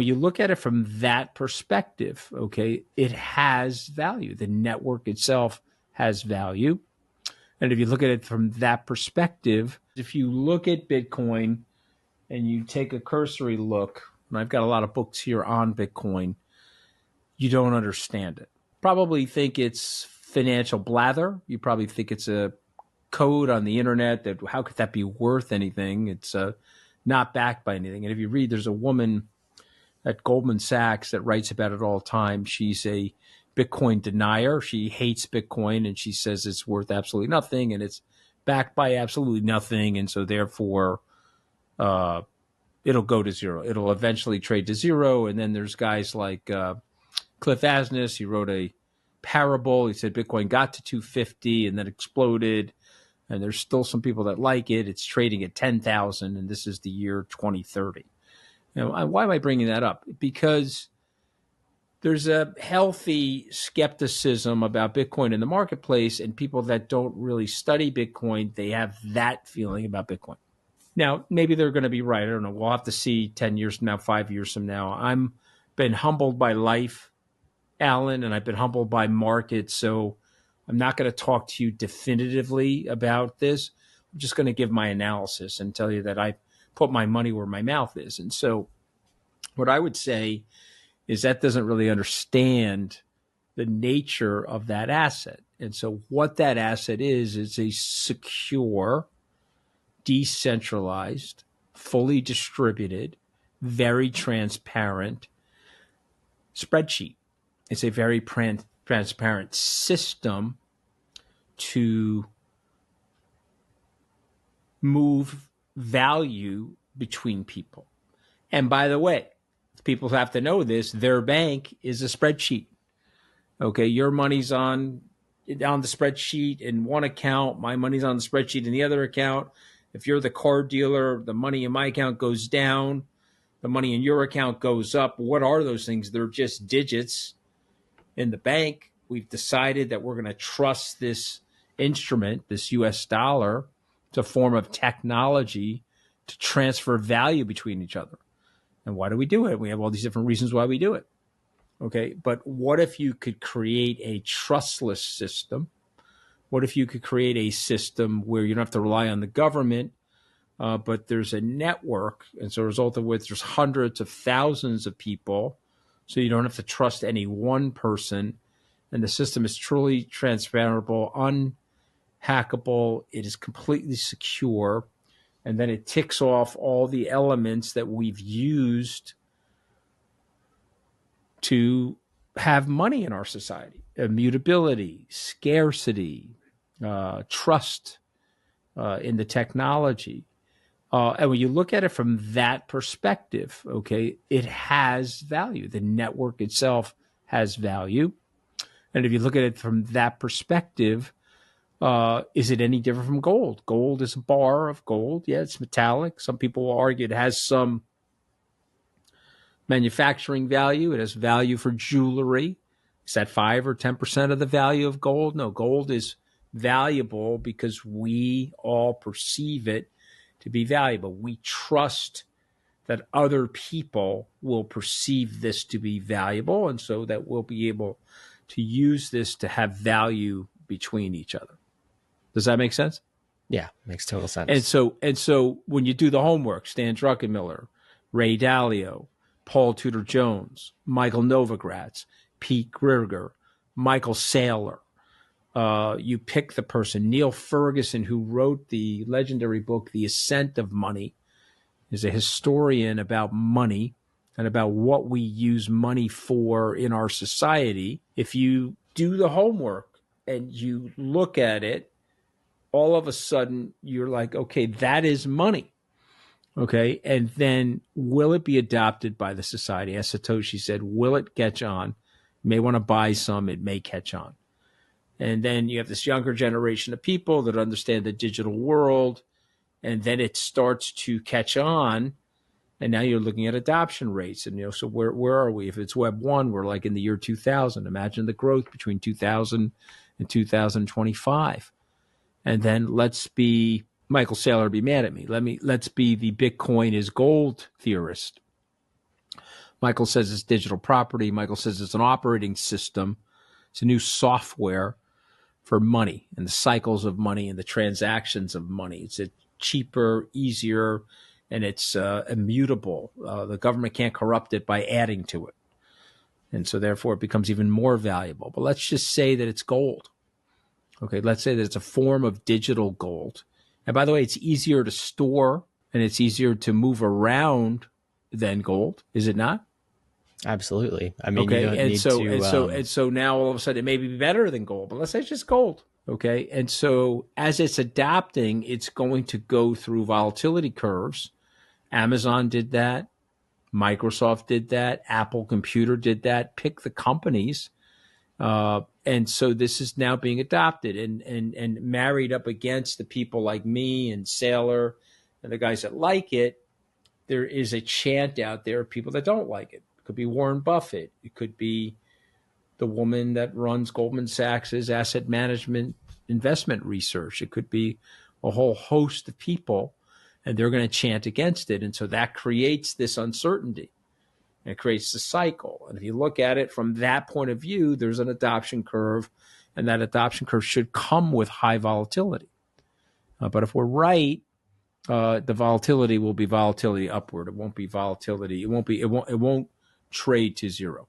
When you look at it from that perspective, okay, it has value. The network itself has value. And if you look at it from that perspective, if you look at Bitcoin and you take a cursory look, and I've got a lot of books here on Bitcoin, you don't understand it. Probably think it's financial blather. You probably think it's a code on the internet that how could that be worth anything? It's not backed by anything. And if you read, there's a woman at Goldman Sachs that writes about it all the time. She's a Bitcoin denier. She hates Bitcoin and she says it's worth absolutely nothing and it's backed by absolutely nothing. And so therefore, it'll go to zero. It'll eventually trade to zero. And then there's guys like Cliff Asness. He wrote a parable. He said Bitcoin got to 250 and then exploded. And there's still some people that like it. It's trading at 10,000 and this is the year 2030. Now, why am I bringing that up? Because there's a healthy skepticism about Bitcoin in the marketplace, and people that don't really study Bitcoin, they have that feeling about Bitcoin. Now, maybe they're going to be right. I don't know. We'll have to see 10 years from now, 5 years from now. I'm been humbled by life, Alan, and I've been humbled by markets. So I'm not going to talk to you definitively about this. I'm just going to give my analysis and tell you that I put my money where my mouth is. And so what I would say is that doesn't really understand the nature of that asset. And so what that asset is a secure, decentralized, fully distributed, very transparent spreadsheet. It's a very transparent system to move value between people. And by the way, people have to know this, their bank is a spreadsheet. Okay, your money's on the spreadsheet in one account, my money's on the spreadsheet in the other account. If you're the car dealer, the money in my account goes down, the money in your account goes up. What are those things? They're just digits in the bank. We've decided that we're going to trust this instrument, this US dollar. It's a form of technology to transfer value between each other. And why do we do it? We have all these different reasons why we do it. Okay, but what if you could create a trustless system? What if you could create a system where you don't have to rely on the government, but there's a network, and so a result of which there's hundreds of thousands of people, so you don't have to trust any one person, and the system is truly transferable, unhackable, it is completely secure, and then it ticks off all the elements that we've used to have money in our society: immutability, scarcity, trust in the technology. And when you look at it from that perspective, okay, it has value. The network itself has value. And if you look at it from that perspective, is it any different from gold? Gold is a bar of gold. Yeah, it's metallic. Some people will argue it has some manufacturing value. It has value for jewelry. Is that 5 or 10% of the value of gold? No, gold is valuable because we all perceive it to be valuable. We trust that other people will perceive this to be valuable, and so that we'll be able to use this to have value between each other. Does that make sense? Yeah, makes total sense. And so when you do the homework, Stan Druckenmiller, Ray Dalio, Paul Tudor Jones, Michael Novogratz, Pete Grieger, Michael Saylor, you pick the person. Neil Ferguson, who wrote the legendary book, The Ascent of Money, is a historian about money and about what we use money for in our society. If you do the homework and you look at it, all of a sudden you're like, okay, that is money. Okay. And then will it be adopted by the society? As Satoshi said, will it catch on? You may want to buy some, it may catch on. And then you have this younger generation of people that understand the digital world, and then it starts to catch on. And now you're looking at adoption rates. And, so where are we? If it's Web 1, we're like in the year 2000. Imagine the growth between 2000 and 2025. And then let's be, Michael Saylor be mad at me. Let's be the Bitcoin is gold theorist. Michael says it's digital property. Michael says it's an operating system. It's a new software for money and the cycles of money and the transactions of money. It's a cheaper, easier, and it's immutable. The government can't corrupt it by adding to it. And so therefore it becomes even more valuable. But let's just say that it's gold. Okay, let's say that it's a form of digital gold. And by the way, it's easier to store and it's easier to move around than gold, is it not? Absolutely. I mean, okay, you don't and need so to, and so now all of a sudden it may be better than gold, but let's say it's just gold. Okay, and so as it's adapting, it's going to go through volatility curves. Amazon did that, Microsoft did that, Apple Computer did that. Pick the companies, and so this is now being adopted and married up against the people like me and Saylor and the guys that like it. There is a chant out there of people that don't like it. It could be Warren Buffett. It could be the woman that runs Goldman Sachs's asset management investment research. It could be a whole host of people, and they're going to chant against it. And so that creates this uncertainty. And it creates the cycle. And if you look at it from that point of view, there's an adoption curve, and that adoption curve should come with high volatility. But if we're right, the volatility will be volatility upward. It won't be volatility. It won't trade to zero.